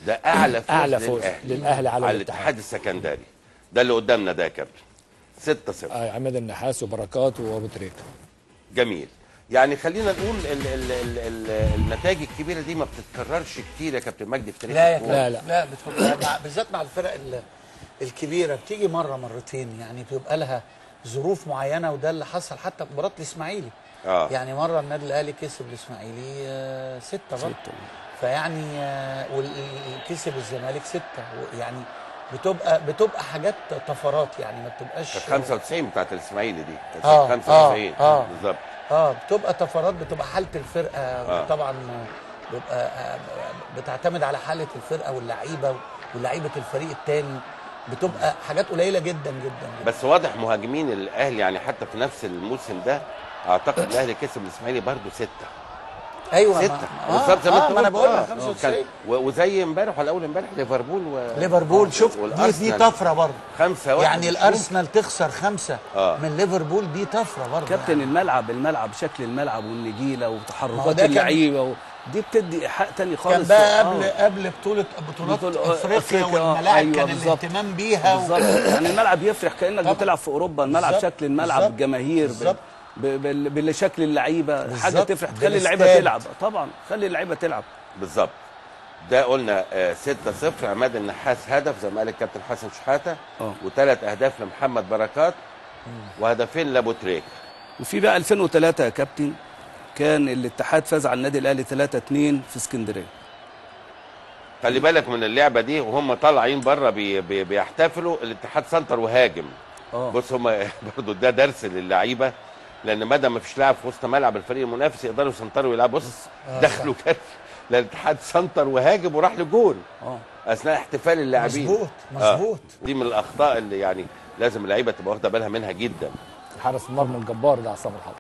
ده اعلى فوز اعلى فوز للاهلي على الاتحاد السكندري. ده اللي قدامنا ده يا كابتن 6-0. عماد النحاس وبركات وابو تريكه. جميل. يعني خلينا نقول النتائج الكبيره دي ما بتتكررش كتير يا كابتن مجدي في تاريخ لا الكورة. لا بالذات مع الفرق الكبيره بتيجي مره مرتين، يعني بيبقى لها ظروف معينه، وده اللي حصل حتى في مباراه الاسماعيلي. يعني مره النادي الاهلي كسب الاسماعيلي 6 برضه، فيعني كسب الزمالك 6، يعني بتبقى حاجات طفرات، يعني ما بتبقاش 95 بتاعت الاسماعيلي دي 95 بالظبط. بتبقى طفرات، بتبقى حاله الفرقه طبعا، بيبقى بتعتمد على حاله الفرقه واللعيبه الفريق الثاني، بتبقى حاجات قليله جدا جدا جدا. بس واضح مهاجمين الاهلي يعني حتى في نفس الموسم ده اعتقد الاهلي كسب الاسماعيلي برضه 6. ايوه 6 بالظبط زي ما انت ما انا بقول لك 95. وزي امبارح ولا اول امبارح ليفربول شوف دي طفره برضه 5-1 يعني الارسنال تخسر 5 من ليفربول، دي طفره برضه كابتن. يعني الملعب شكل الملعب والنجيله وتحركات اللعيبه دي بتدي ايحاء تاني خالص. كان بقى قبل بطولات افريقيا والملاعب أيوة كان الاهتمام بيها بالظبط. يعني الملعب يفرح كانك بتلعب في اوروبا. الملعب شكل الملعب بالجماهير بشكل اللعيبه حاجه تفرح، تخلي اللعيبه تلعب. طبعا خلي اللعيبه تلعب بالظبط. ده قلنا 6-0. عماد النحاس هدف زي ما قال الكابتن حسن شحاته، و3 اهداف لمحمد بركات، وهدفين لابو تريكه. وفي بقى 2003 يا كابتن كان الاتحاد فاز على النادي الاهلي 3-2 في اسكندريه. خلي بالك من اللعبه دي وهم طالعين بره بيحتفلوا، الاتحاد سنتر وهاجم. بص هم برضه ده درس للعيبه، لان ما دام ما فيش لاعب في وسط ملعب الفريق المنافس يقدروا يسنطروا ويلعبوا. بص دخلوا كده الاتحاد سنتر وهاجم وراح لجول اثناء احتفال اللاعبين. مظبوط دي من الاخطاء اللي يعني لازم اللعيبه تبقى واخده بالها منها جدا. حارس المرمى الجبار ده عصام الحضري.